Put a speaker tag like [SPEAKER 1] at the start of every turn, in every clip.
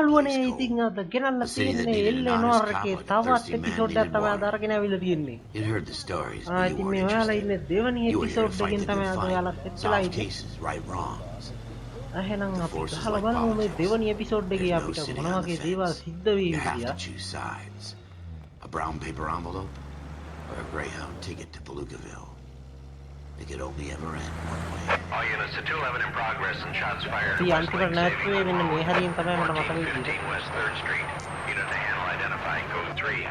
[SPEAKER 1] යාළුවනේ ඉතින් අද ගෙනල්ලා තියෙන්නේ L.A.Noire එකේ තවත් එපිසෝඩ් එකක් තමයි අද අරගෙන ආවිල්ලා තියෙන්නේ. ඉතින් මේ ඔයාලා ඉන්නේ දෙවනි එපිසෝඩ් එකෙන් තමයි අද ඔයාලා සෙට් වෙලා ඉන්නේ. එහෙනම් අපි ගහලා බලමු මේ දෙවනි එපිසෝඩ් එකේ අපිට මොන වගේ දේවල් සිද්ධ වෙයිද කියලා.
[SPEAKER 2] A brown paper envelope or a Greyhound ticket to Palookaville. It could only ever end one way.
[SPEAKER 3] All units to 211 in progress and shots fired.
[SPEAKER 1] The antidote නැත්නම් මෙන්න මේ හරියෙන් තමයි මට මතක වෙන්නේ.
[SPEAKER 3] West 3rd Street. Unit to handle identifying code 3.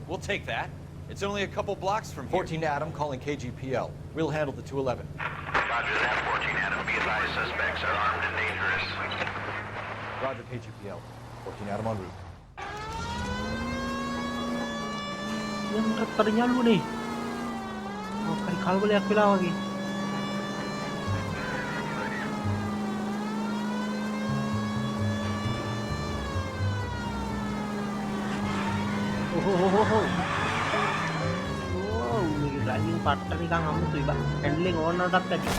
[SPEAKER 4] We'll take that. It's only a couple blocks from here.
[SPEAKER 5] 14 Adam calling KGPL. We'll handle the 211.
[SPEAKER 3] Roger that, 14 Adam. Be advised, suspects are armed and dangerous.
[SPEAKER 5] Roger KGPL. 14 Adam en route.
[SPEAKER 1] Yang katanya lu nih. Oh, kali kalau boleh aku bilang lagi. Oh, ini Ryzen partner ni kang amu tu iba. Handling on nak tadi.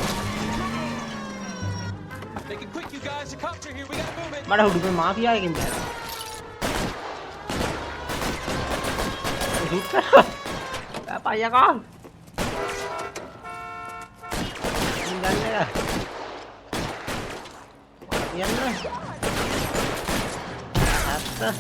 [SPEAKER 4] Make it quick, you guys. A copter here. We gotta move it.
[SPEAKER 1] Mana hudu में mafia है किंतु. Apa ya kong? Tinggalnya ya. Matian lah. Atas.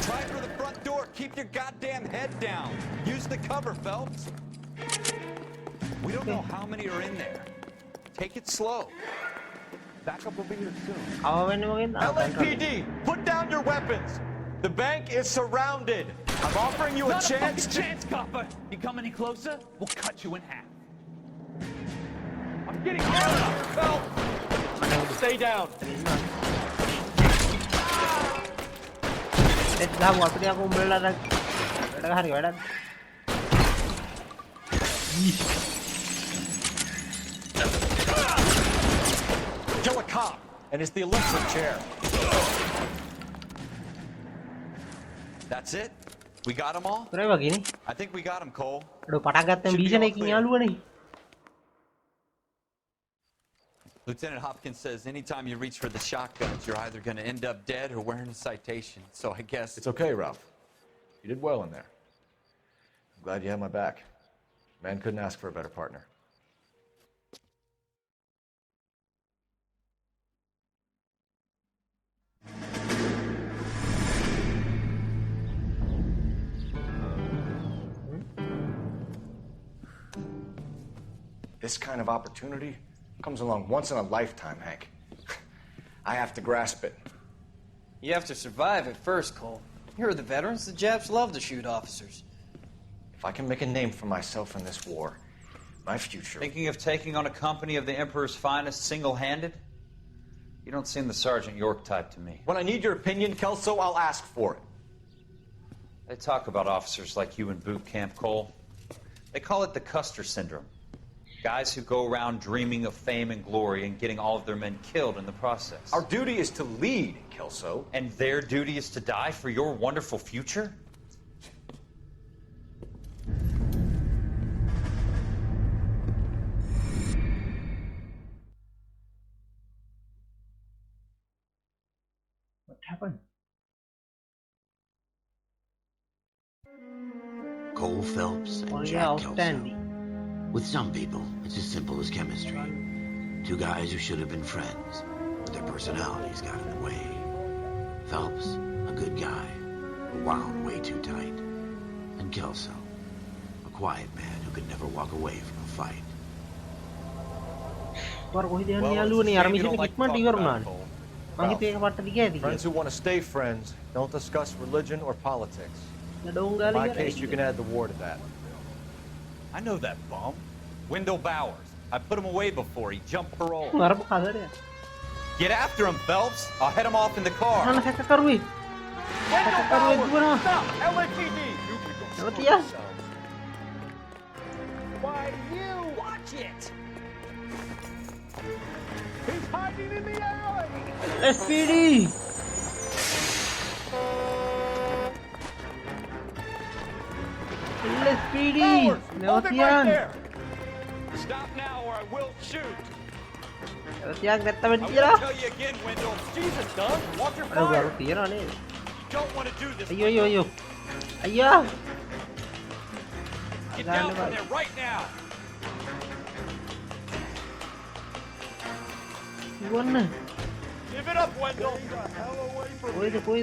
[SPEAKER 4] Try for the front door. Keep your goddamn head down. Use the cover, Phelps. We don't know how many are in there. Take it slow. Backup will be here soon. LAPD, put down your weapons. The bank is surrounded. I'm offering you a chance.
[SPEAKER 6] Not a chance, copper. You come any closer, we'll cut you in half.
[SPEAKER 4] I'm getting hurt. Help! Stay down.
[SPEAKER 1] Let's go. Apa dia aku bela dah. Dah hari dah.
[SPEAKER 5] Kill a cop, and it's the electric chair.
[SPEAKER 4] That's it? We got them all?
[SPEAKER 1] Berapa begini?
[SPEAKER 4] I think we got them, Cole.
[SPEAKER 1] Aduh, patagat yang bisa naikin nyalu nih.
[SPEAKER 4] Lieutenant Hopkins says anytime you reach for the shotguns, you're either going to end up dead or wearing a citation. So I guess...
[SPEAKER 5] It's okay, Ralph. You did well in there. I'm glad you had my back. Man couldn't ask for a better partner. This kind of opportunity comes along once in a lifetime, Hank. I have to grasp it.
[SPEAKER 7] You have to survive it first, Cole. Here are the veterans. The Japs love to shoot officers.
[SPEAKER 5] If I can make a name for myself in this war, my future...
[SPEAKER 6] Thinking of taking on a company of the Emperor's finest single-handed? You don't seem the Sergeant York type to me.
[SPEAKER 5] When I need your opinion, Kelso, I'll ask for it.
[SPEAKER 6] They talk about officers like you in boot camp, Cole. They call it the Custer Syndrome. Guys who go around dreaming of fame and glory and getting all of their men killed in the process.
[SPEAKER 5] Our duty is to lead, Kelso.
[SPEAKER 6] And their duty is to die for your wonderful future?
[SPEAKER 1] What happened?
[SPEAKER 2] Cole Phelps and Jack Kelso. With some people, it's as simple as chemistry. Two guys who should have been friends, but their personalities got in the way. Phelps, a good guy, but wound way too tight. And Kelso, a quiet man who could never walk away from a fight.
[SPEAKER 5] Friends who want to stay friends don't discuss religion or politics. In my case, you can add the war to that.
[SPEAKER 4] I know that bum. Wendell Bowers. I put him away before. He jumped parole. Get after him, Phelps. I'll head him off in the car.
[SPEAKER 1] Wendell Bowers!
[SPEAKER 4] Stop! LAPD! Why, you! Watch it! He's hiding in the alley!
[SPEAKER 1] SPD! LAPD.
[SPEAKER 4] Bowers,
[SPEAKER 1] Lewat
[SPEAKER 4] hold it right
[SPEAKER 1] tiang.
[SPEAKER 4] there. Stop now or I will shoot.
[SPEAKER 1] Lewat tiang, kita
[SPEAKER 4] I
[SPEAKER 1] bertira.
[SPEAKER 4] won't tell you again, Wendell. Jesus, Doug, watch your
[SPEAKER 1] Aduh, baru
[SPEAKER 4] fire.
[SPEAKER 1] tira nih.
[SPEAKER 4] You don't want to do this.
[SPEAKER 1] Ayo, ayo, ayo. Ayo.
[SPEAKER 4] Get
[SPEAKER 1] Agak
[SPEAKER 4] down
[SPEAKER 1] nih,
[SPEAKER 4] from
[SPEAKER 1] Pak.
[SPEAKER 4] there right now.
[SPEAKER 1] Gimana?
[SPEAKER 4] Give it up, Wendell.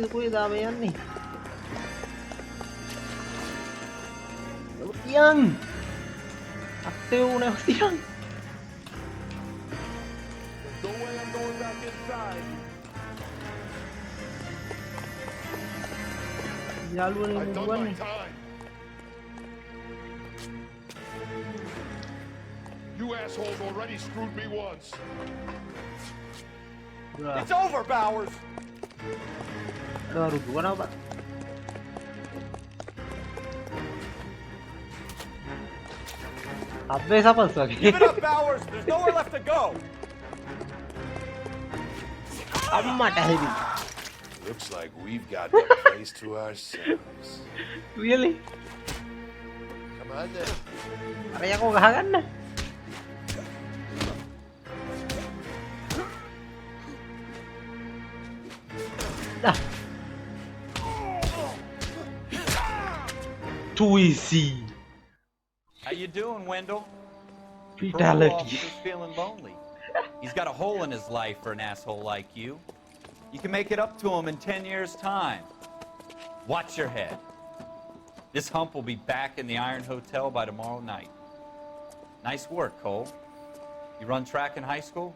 [SPEAKER 1] Kuih, damian nih. Lewat tiang. Aktif lewat tiang.
[SPEAKER 8] No way I'm going back inside.
[SPEAKER 1] Jalur nih,
[SPEAKER 8] I've done
[SPEAKER 1] buruan
[SPEAKER 8] my
[SPEAKER 1] nih.
[SPEAKER 8] time. You assholes already screwed me once.
[SPEAKER 1] Udah.
[SPEAKER 4] It's over, Bowers.
[SPEAKER 1] Aduh, rubuhan apa, Pak? Habis apa lagi?
[SPEAKER 4] Give it up, Bowers. There's nowhere left to go.
[SPEAKER 1] Amat dah ini.
[SPEAKER 8] Looks like we've got the place to ourselves.
[SPEAKER 1] Really?
[SPEAKER 8] Come on then.
[SPEAKER 1] Kaya ko gahagan na. Dah. Too easy.
[SPEAKER 6] How you doing, Wendell? Parole
[SPEAKER 1] Fatality.
[SPEAKER 6] officer's feeling lonely. He's got a hole in his life for an asshole like you. You can make it up to him in 10 years' time. Watch your head. This hump will be back in the Iron Hotel by tomorrow night. Nice work, Cole. You run track in high school?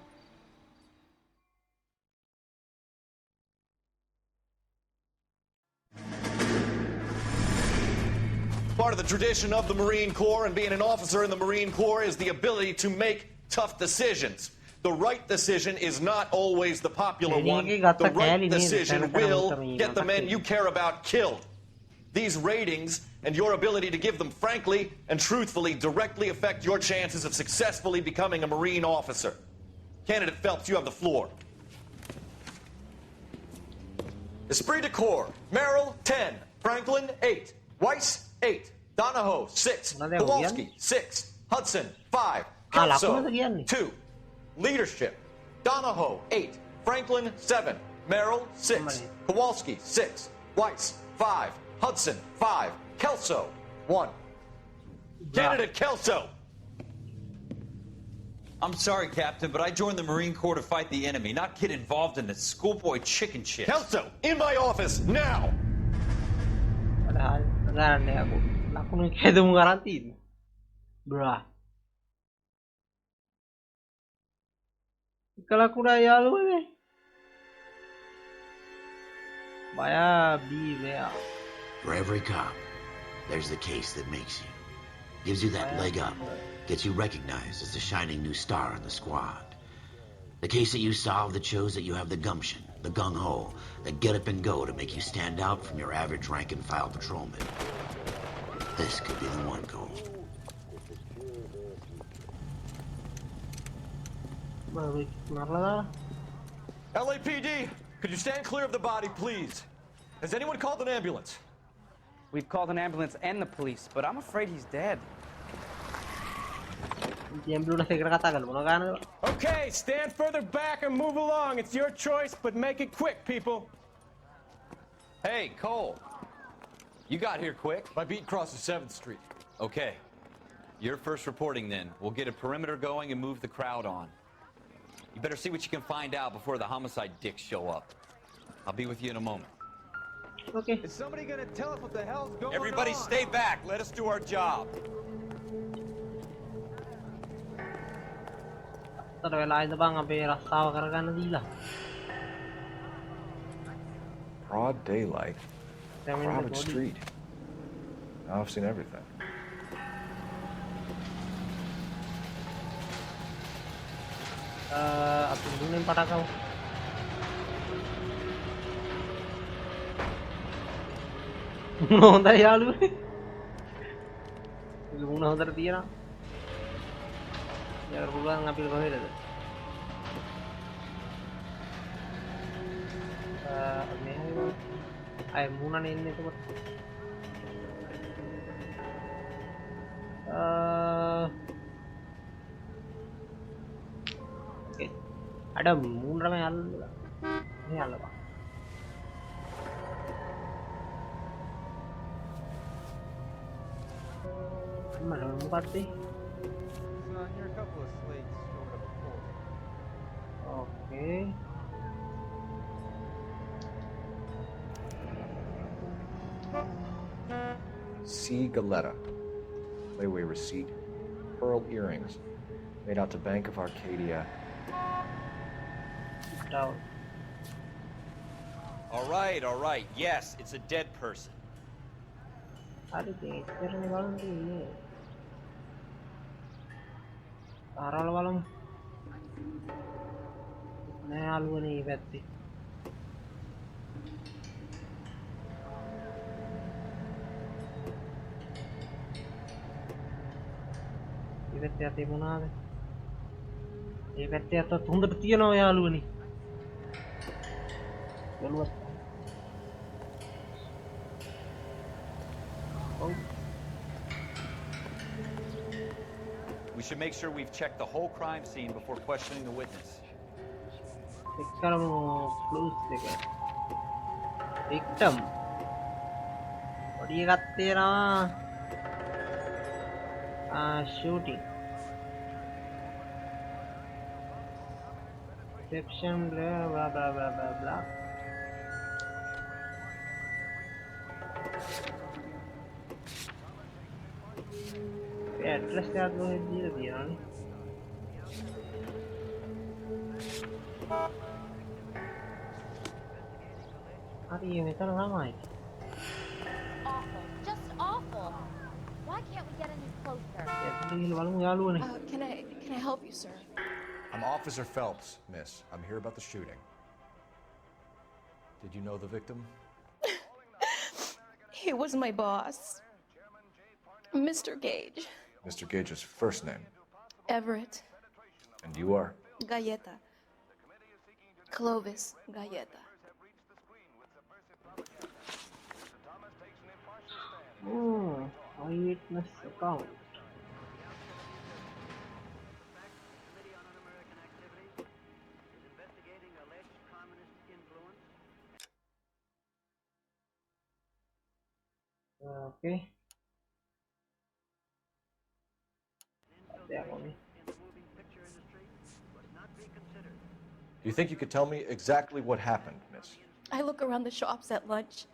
[SPEAKER 9] Part of the tradition of the Marine Corps and being an officer in the Marine Corps is the ability to make tough decisions. The right decision is not always the popular one. The right decision will get the men you care about killed. These ratings and your ability to give them frankly and truthfully directly affect your chances of successfully becoming a Marine officer. Candidate Phelps, you have the floor. Esprit de Corps, Merrill, 10. Franklin, 8. Weiss, 8. Donahoe, 6. Kowalski, 6. Hudson, 5. Kelso, 2. Leadership, Donahoe, 8. Franklin, 7. Merrill, 6. Kowalski, 6. Weiss, 5. Hudson, 5. Kelso, 1. Candidate Kelso.
[SPEAKER 6] I'm sorry, Captain, but I joined the Marine Corps to fight the enemy, not get involved in the schoolboy chicken shit.
[SPEAKER 9] Kelso, in my office, now!
[SPEAKER 1] Padahal beneran deh aku nih kayak udah mau ngarantin. Brah. Kalau aku udah ya lu nih. Baya bi ya.
[SPEAKER 2] For every cop, there's the case that makes you. Gives you that leg up. Gets you recognized as the shining new star in the squad. The case that you solve that shows that you have the gumption, the gung-ho, the get up and go to make you stand out from your average rank-and-file patrolman. This could be the one, Cole.
[SPEAKER 9] LAPD, could you stand clear of the body, please? Has anyone called an ambulance?
[SPEAKER 10] We've called an ambulance and the police, but I'm afraid he's dead.
[SPEAKER 11] Okay, stand further back and move along. It's your choice, but make it quick, people.
[SPEAKER 6] Hey, Cole. You got here quick.
[SPEAKER 4] My beat crosses 7th Street.
[SPEAKER 6] Okay. You're first reporting then. We'll get a perimeter going and move the crowd on. You better see what you can find out before the homicide dicks show up. I'll be with you in a moment.
[SPEAKER 1] Okay.
[SPEAKER 11] Is somebody gonna tell us what the hell's going on?
[SPEAKER 6] Everybody stay back. Let us do our job.
[SPEAKER 1] Terwelain bang sampai rasa karena dila.
[SPEAKER 5] Broad daylight, crowded street. Now I've seen everything.
[SPEAKER 1] Apa dulu nih pada kau? Nonton ya lu. Lu nonton dia. Ya bulan ngambil kau itu. Ay muna ini tuh. Oke. Ada mundur yang ini hal apa? Mana empat sih? Oke.
[SPEAKER 5] C. Galetta. Layaway receipt. Pearl earrings. Made out to Bank of Arcadia.
[SPEAKER 1] Down.
[SPEAKER 6] All right. Yes, it's a dead person.
[SPEAKER 1] Ada geser nih balon ini. Taruh balon. Nah, alu nih berarti. Berarti hati mana? Berarti atau tunda betul no ya alu nih. Keluar. Oh.
[SPEAKER 6] We should make sure we've checked the whole crime scene before questioning the witness.
[SPEAKER 1] Sekarang mau close deh. Victim. What kata na? Shooting. Deception, blah blah blah blah blah blah. Address याद हो दिया दिया ना अरे ये मेरा नाम है
[SPEAKER 12] Awful, just awful. Why can't we get any closer?
[SPEAKER 13] Can I help you, sir?
[SPEAKER 5] I'm Officer Phelps, miss. I'm here about the shooting. Did you know the victim?
[SPEAKER 13] He was my boss, Mr. Gage.
[SPEAKER 5] Mr. Gage's first name.
[SPEAKER 13] Everett.
[SPEAKER 5] And you are?
[SPEAKER 13] Galleta. Clovis Galleta.
[SPEAKER 1] Oh, eyewitness account. Okay.
[SPEAKER 5] Do you think you could tell me exactly what happened, miss?
[SPEAKER 13] I look around the shops at lunch.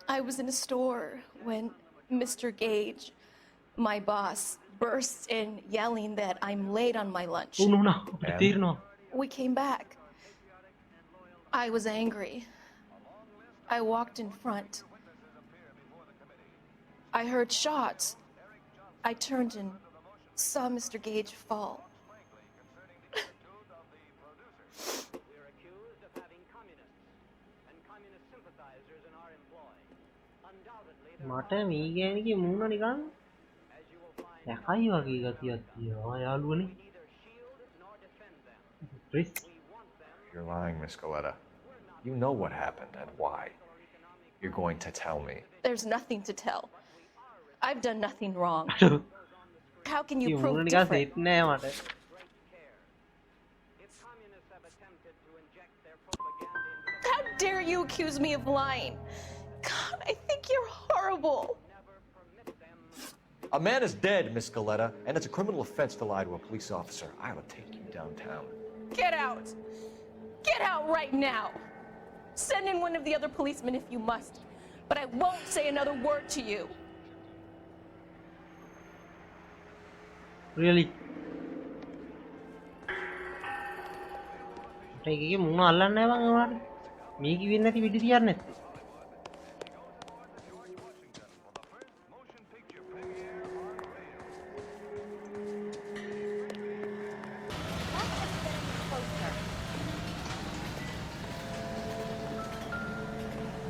[SPEAKER 13] I was in a store when Mr. Gage, my boss, bursts in yelling that I'm late on my lunch.
[SPEAKER 1] Oh, no.
[SPEAKER 13] We came back. I was angry. I walked in front. I heard shots. I turned and saw Mr. Gage fall.
[SPEAKER 1] මට මේ ගෑණිගේ මූණ නිකන් යකයි වගේ ගතියක් තියෙනවා යාළුවනේ.
[SPEAKER 5] You're lying, Miss Galetta. You know what happened and why. You're going to tell me.
[SPEAKER 13] There's nothing to tell. I've done nothing wrong. How can you prove
[SPEAKER 1] නිකන්
[SPEAKER 13] different?
[SPEAKER 1] Set නෑ මට.
[SPEAKER 13] How dare you accuse me of lying? God, I think you're horrible.
[SPEAKER 5] A man is dead, Miss Galetta, and it's a criminal offense to lie to a police officer. I will take you downtown.
[SPEAKER 13] Get out. Get out right now. Send in one of the other policemen if you must, but I won't say another word to you.
[SPEAKER 1] Really? මේකේ මුණ අල්ලන්නේ නැහැ බං ඔයාලට. මේක වෙන්නේ නැති විදි තියන්නේ නැත්තේ.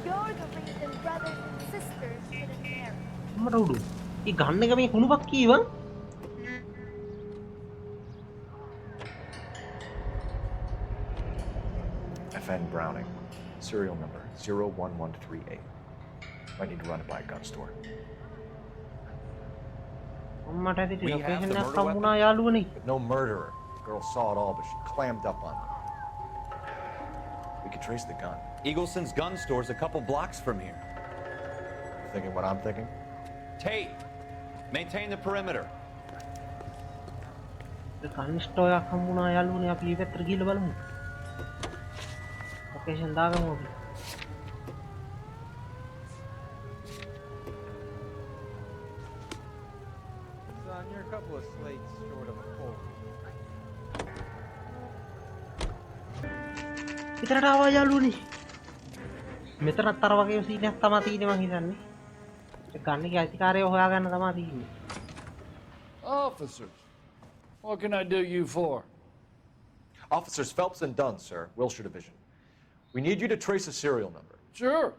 [SPEAKER 12] You're the reason brothers and sisters shouldn't marry.
[SPEAKER 1] මට උඩු. මේ ගන්න එක මේ කුණුපක් කීවා?
[SPEAKER 5] FN Browning, serial number 01138. Might need to run it by a gun store. We have the murder weapon, but no murderer. The girl saw it all, but she clammed up on it. We could trace the gun.
[SPEAKER 4] Eagleson's gun store's a couple blocks from here.
[SPEAKER 5] You thinking what I'm thinking?
[SPEAKER 4] Tate, maintain the perimeter.
[SPEAKER 1] gun store එකක් හම්බුණා යාළුවනේ අපි මේ පැත්තට ගිහලා බලමු. Location දාගමු අපි.
[SPEAKER 11] Son, you're a couple of slates short of a full.
[SPEAKER 1] මෙතනට ආවා යාළුවනේ. මෙතනත් අර වගේ සීන් එකක් තමයි තියෙන්නේ මං හිතන්නේ. ඒ ගන්න එක අයිතිකාරයව හොයාගන්න තමයි තියෙන්නේ.
[SPEAKER 14] Officers, what can I do you for?
[SPEAKER 5] Officers Phelps and Dunn, sir, Wilshire Division. We need you to trace a serial number.
[SPEAKER 14] Sure.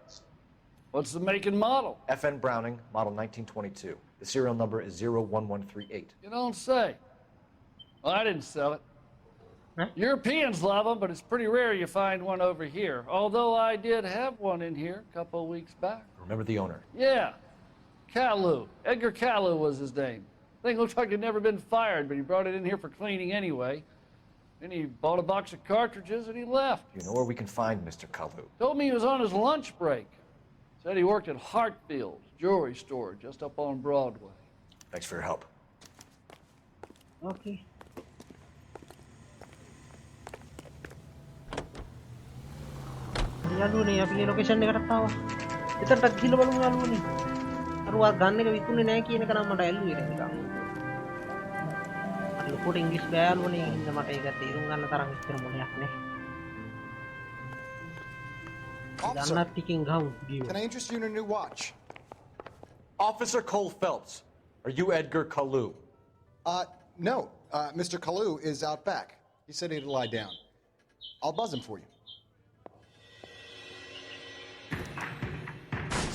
[SPEAKER 14] What's the make and model?
[SPEAKER 5] FN Browning, model 1922. The serial number is 01138.
[SPEAKER 14] You don't say. Well, I didn't sell it.
[SPEAKER 1] Huh?
[SPEAKER 14] Europeans love them, but it's pretty rare you find one over here. Although I did have one in here a couple of weeks back.
[SPEAKER 5] Remember the owner?
[SPEAKER 14] Yeah. Kalu. Edgar Kalu was his name. Thing looks like he'd never been fired, but he brought it in here for cleaning anyway. Then he bought a box of cartridges and he left.
[SPEAKER 5] You know where we can find Mr. Kalu?
[SPEAKER 14] Told me he was on his lunch break. Said he worked at Hartfield's jewelry store just up on Broadway.
[SPEAKER 5] Thanks for your help.
[SPEAKER 1] Okay. යාළුවනේ අපි මේ location එකටත් ආවා. එතනට ගිහලා බලමු යාළුවනේ. අර වා ගන්න එක විකුණේ නැහැ කියන එක නම් මට ඇල්ලුවේ නෑ නිකන්. අර ලොකුට ඉංග්‍රීසි බෑ යාළුවනේ. හින්දා මට ඒක තේරුම් ගන්න තරම් ඉස්සර මොලයක් නෑ. ගන්නත් ටිකෙන් ගහමු.
[SPEAKER 5] Can I interest you in a new watch? Officer Cole Phelps, are you Edgar Kalu?
[SPEAKER 15] No. Mr. Kalu is out back. He said he'd lie down. I'll buzz him for you.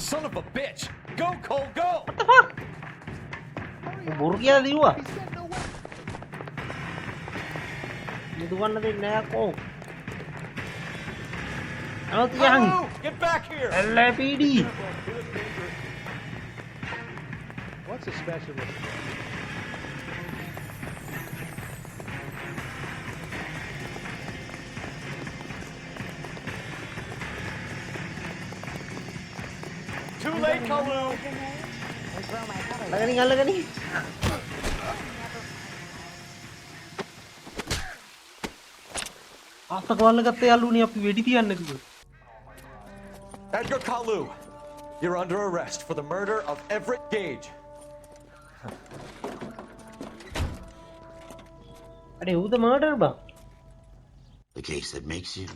[SPEAKER 4] Son of a bitch! Go, Cole, go!
[SPEAKER 1] What the fuck? බොරු කියලා දිනුවා. මුදුවන්න දෙන්නේ නෑ කෝ.
[SPEAKER 4] Kalu, get back here!
[SPEAKER 1] LAPD.
[SPEAKER 11] What's a specialist?
[SPEAKER 4] Too late, Kalu!
[SPEAKER 1] Lagani. ආස්ත කෝල්ල ගත්ත යාළුවනේ අපි වෙඩි තියන්න කිව්වා.
[SPEAKER 5] Edgar Kalu, you're under arrest for the murder of Everett Gage.
[SPEAKER 1] අනේ who the murderer බා?
[SPEAKER 2] The case that makes you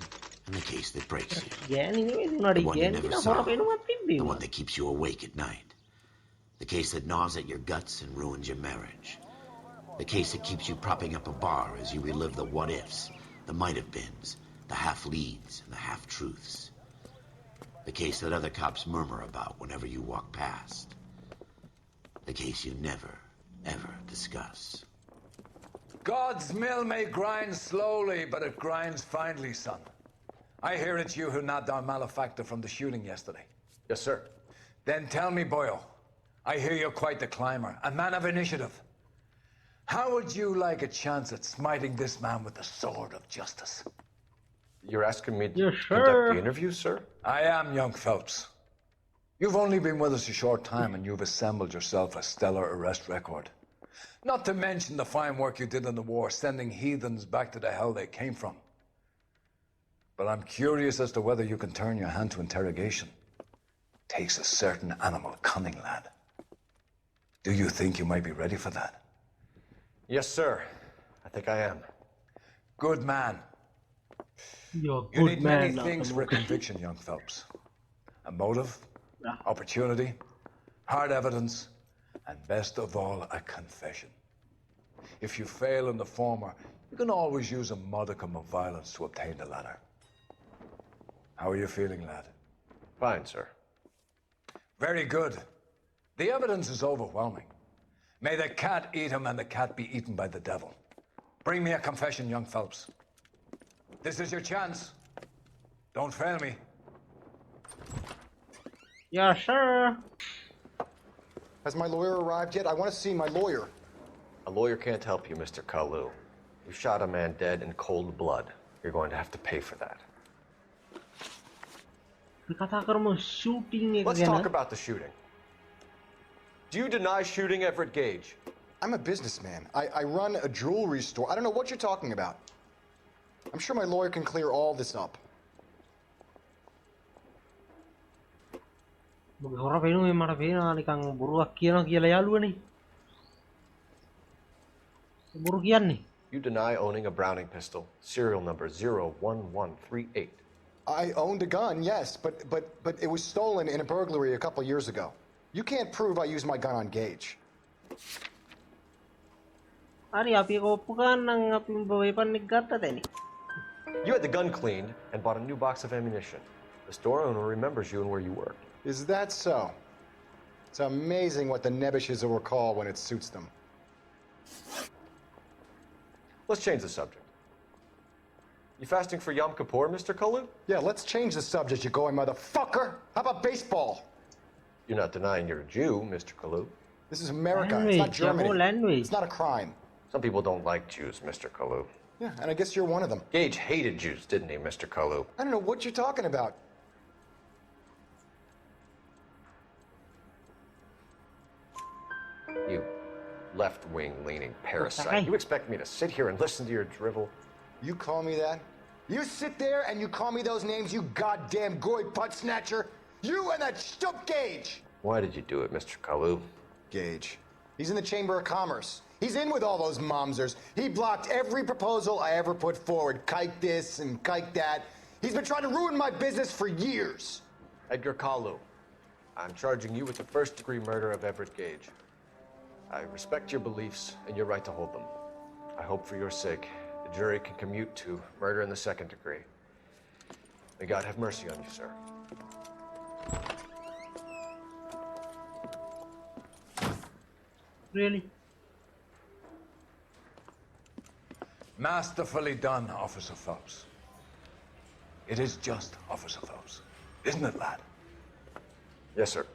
[SPEAKER 2] and the case that breaks you.
[SPEAKER 1] ගෑණි නෙවෙයි උනාට
[SPEAKER 2] The one you
[SPEAKER 1] ගෑණි
[SPEAKER 2] never
[SPEAKER 1] කියලා
[SPEAKER 2] saw.
[SPEAKER 1] හොර පේනුමක් තිබ්බේ.
[SPEAKER 2] The one that keeps you awake at night. The case that gnaws at your guts and ruins your marriage. The case that keeps you propping up a bar as you relive the what-ifs, the might-have-beens, the half-leads, and the half-truths. The case that other cops murmur about whenever you walk past. The case you never, ever discuss.
[SPEAKER 16] God's mill may grind slowly, but it grinds finely, son. I hear it's you who nabbed our malefactor from the shooting yesterday.
[SPEAKER 5] Yes, sir.
[SPEAKER 16] Then tell me, boyo, I hear you're quite the climber, a man of initiative. How would you like a chance at smiting this man with the sword of justice?
[SPEAKER 5] You're asking me to conduct the interview, sir?
[SPEAKER 16] I am, young Phelps. You've only been with us a short time and you've assembled yourself a stellar arrest record. Not to mention the fine work you did in the war, sending heathens back to the hell they came from. But I'm curious as to whether you can turn your hand to interrogation. Takes a certain animal cunning, lad. Do you think you might be ready for that?
[SPEAKER 5] Yes, sir. I think I am.
[SPEAKER 16] Good man.
[SPEAKER 1] You're
[SPEAKER 16] You
[SPEAKER 1] good
[SPEAKER 16] need
[SPEAKER 1] man.
[SPEAKER 16] many things for a conviction, young Phelps. A motive, opportunity, hard evidence, and best of all, a confession. If you fail in the former, you can always use a modicum of violence to obtain the latter. How are you feeling, lad?
[SPEAKER 5] Fine, sir.
[SPEAKER 16] Very good. The evidence is overwhelming. May the cat eat him and the cat be eaten by the devil. Bring me a confession, young Phelps. This is your chance. Don't fail me.
[SPEAKER 1] Yeah, sure.
[SPEAKER 15] Has my lawyer arrived yet? I want to see my lawyer.
[SPEAKER 9] A lawyer can't help you, Mr. Kalu. You shot a man dead in cold blood. You're going to have to pay for that. Let's talk about the shooting. Do you deny shooting Everett Gage?
[SPEAKER 15] I'm a businessman. I run a jewelry store. I don't know what you're talking about. I'm sure my lawyer can clear all this up.
[SPEAKER 9] You deny owning a Browning pistol, serial number 01138.
[SPEAKER 15] I owned a gun, yes, but it was stolen in a burglary a couple years ago. You can't prove I used my gun on Gage.
[SPEAKER 9] You had the gun cleaned and bought a new box of ammunition. The store owner remembers you and where you worked.
[SPEAKER 15] Is that so? It's amazing what the Nebbishes will recall when it suits them.
[SPEAKER 9] Let's change the subject. You fasting for Yom Kippur, Mr. Kalu?
[SPEAKER 15] Yeah, let's change the subject, you going motherfucker. How about baseball?
[SPEAKER 9] You're not denying you're a Jew, Mr. Kalu.
[SPEAKER 15] This is America. It's not Germany. It's not a crime.
[SPEAKER 9] Some people don't like Jews, Mr. Kalu.
[SPEAKER 15] Yeah, and I guess you're one of them.
[SPEAKER 9] Gage hated Jews, didn't he, Mr. Kalu?
[SPEAKER 15] I don't know what you're talking about.
[SPEAKER 9] You left-wing leaning parasite. You expect me to sit here and listen to your drivel?
[SPEAKER 15] You call me that? You sit there and you call me those names, you goddamn goy putt snatcher? You and that stump Gage!
[SPEAKER 9] Why did you do it, Mr. Kalu?
[SPEAKER 15] Gage. He's in the Chamber of Commerce. He's in with all those momsers. He blocked every proposal I ever put forward. Kike this and kike that. He's been trying to ruin my business for years.
[SPEAKER 9] Edgar Kalu, I'm charging you with the first-degree murder of Everett Gage. I respect your beliefs and your right to hold them. I hope for your sake the jury can commute to murder in the second degree. May God have mercy on you, sir.
[SPEAKER 1] Really?
[SPEAKER 16] Masterfully done, Officer Phelps. It is just, Officer Phelps. Isn't it, lad?
[SPEAKER 9] Yes, sir.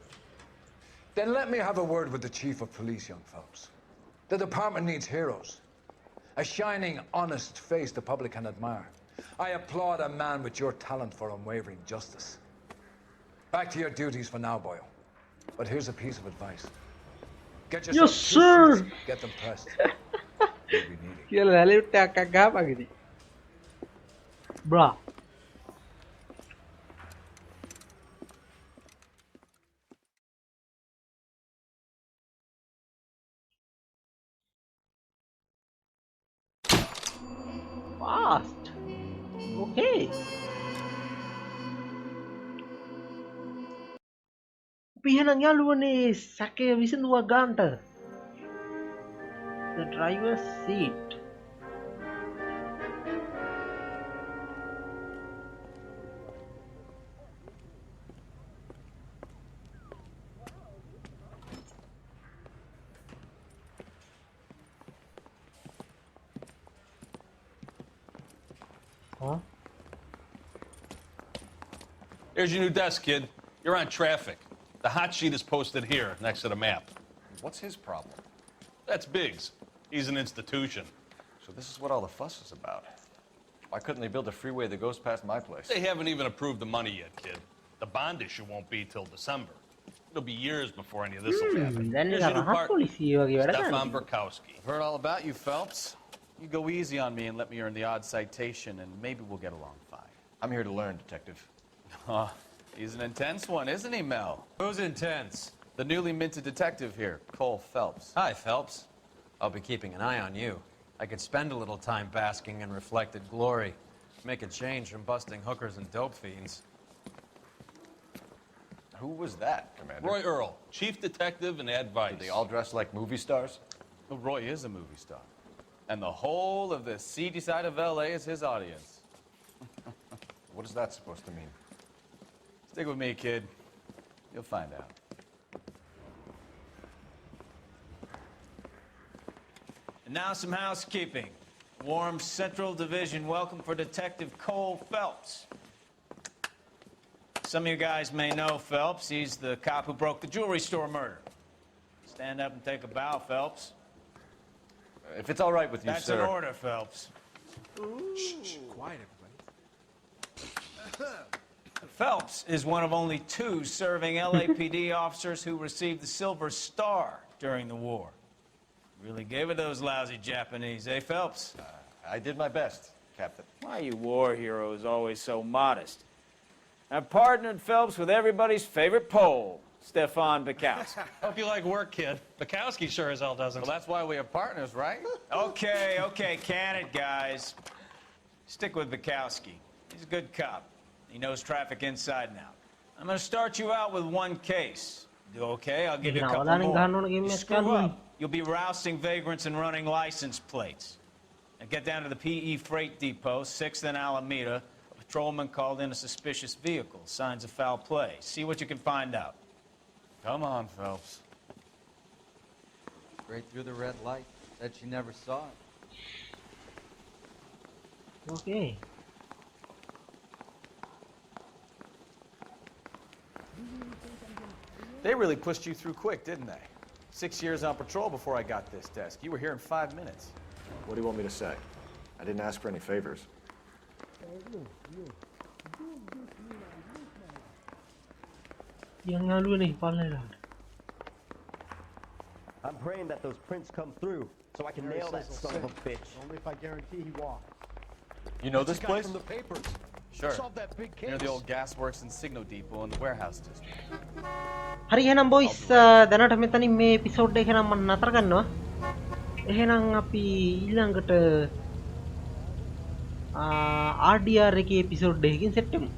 [SPEAKER 16] Then let me have a word with the Chief of Police, young Phelps. The department needs heroes. A shining, honest face the public can admire. I applaud a man with your talent for unwavering justice. Back to your duties for now, Boyle. But here's a piece of advice. Get yourself
[SPEAKER 1] Yes, sir!
[SPEAKER 16] Get them pressed.
[SPEAKER 1] Gila, lalu tak kagak apa gitu. Bro. Fast. Okay. Pihan nyalu ni sake visin dua ganta. The driver's seat. Huh?
[SPEAKER 17] Here's your new desk, kid. You're on traffic. The hot sheet is posted here, next to the map.
[SPEAKER 5] What's his problem?
[SPEAKER 17] That's Biggs. He's an institution.
[SPEAKER 5] So this is what all the fuss is about. Why couldn't they build a freeway that goes past my place?
[SPEAKER 17] They haven't even approved the money yet, kid. The bond issue won't be till December. It'll be years before any of this will happen. Here's your new partner, Stefan Burkowski.
[SPEAKER 10] I've heard all about you, Phelps. You go easy on me and let me earn the odd citation, and maybe we'll get along fine.
[SPEAKER 5] I'm here to learn, Detective.
[SPEAKER 10] Oh, he's an intense one, isn't he, Mel?
[SPEAKER 7] Who's intense?
[SPEAKER 10] The newly minted detective here, Cole Phelps.
[SPEAKER 7] Hi, Phelps. I'll be keeping an eye on you. I could spend a little time basking in reflected glory. Make a change from busting hookers and dope fiends.
[SPEAKER 5] Who was that, Commander?
[SPEAKER 17] Roy Earl, chief detective and advice.
[SPEAKER 5] Do they all dress like movie stars?
[SPEAKER 10] Well, Roy is a movie star. And the whole of the seedy side of L.A. is his audience.
[SPEAKER 5] What is that supposed to mean?
[SPEAKER 10] Stick with me, kid. You'll find out. And now some housekeeping. Warm Central Division welcome for Detective Cole Phelps. Some of you guys may know Phelps. He's the cop who broke the jewelry store murder. Stand up and take a bow, Phelps.
[SPEAKER 5] If it's all right with you,
[SPEAKER 10] That's
[SPEAKER 5] sir.
[SPEAKER 10] an order, Phelps.
[SPEAKER 11] Shh, quiet, everybody.
[SPEAKER 10] Phelps is one of only 2 serving LAPD officers who received the Silver Star during the war. Really gave it those lousy Japanese, eh, Phelps?
[SPEAKER 5] I did my best, Captain.
[SPEAKER 10] Why are you war heroes always so modest? I've partnered Phelps with everybody's favorite Pole, Stefan Bukowski.
[SPEAKER 17] Hope you like work, kid. Bukowski sure as hell doesn't.
[SPEAKER 5] Well, that's why we have partners, right?
[SPEAKER 10] Okay, can it, guys. Stick with Bukowski. He's a good cop. He knows traffic inside and out. I'm going to start you out with 1 case. Do okay? I'll give you a couple more. You screw up, you'll be rousting vagrants and running license plates. Now get down to the PE Freight Depot, 6th and Alameda. A patrolman called in a suspicious vehicle. Signs of foul play. See what you can find out.
[SPEAKER 5] Come on, Phelps.
[SPEAKER 18] Straight through the red light. Said she never saw it.
[SPEAKER 1] Okay.
[SPEAKER 5] They really pushed you through quick, didn't they? 6 years on patrol before I got this desk. You were here in 5 minutes.
[SPEAKER 19] What do you want me to say? I didn't ask for any favors.
[SPEAKER 1] Yang ngalu nih, palai lah.
[SPEAKER 20] I'm praying that those prints come through so I can nail that son of a bitch.
[SPEAKER 11] Only if I guarantee he walks.
[SPEAKER 5] You know this
[SPEAKER 11] That's the guy
[SPEAKER 5] place?
[SPEAKER 11] from the papers.
[SPEAKER 5] Sure.
[SPEAKER 11] Solved that big case.
[SPEAKER 5] Near the old gasworks and Signo Depot in the warehouse district.
[SPEAKER 1] හරි එහෙනම් boys දැනට මෙතනින් මේ episode එක නම් මම නතර කරනවා. එහෙනම් අපි ඊළඟට RDR එකේ එපිසෝඩ් එකකින් සෙට් වෙමු.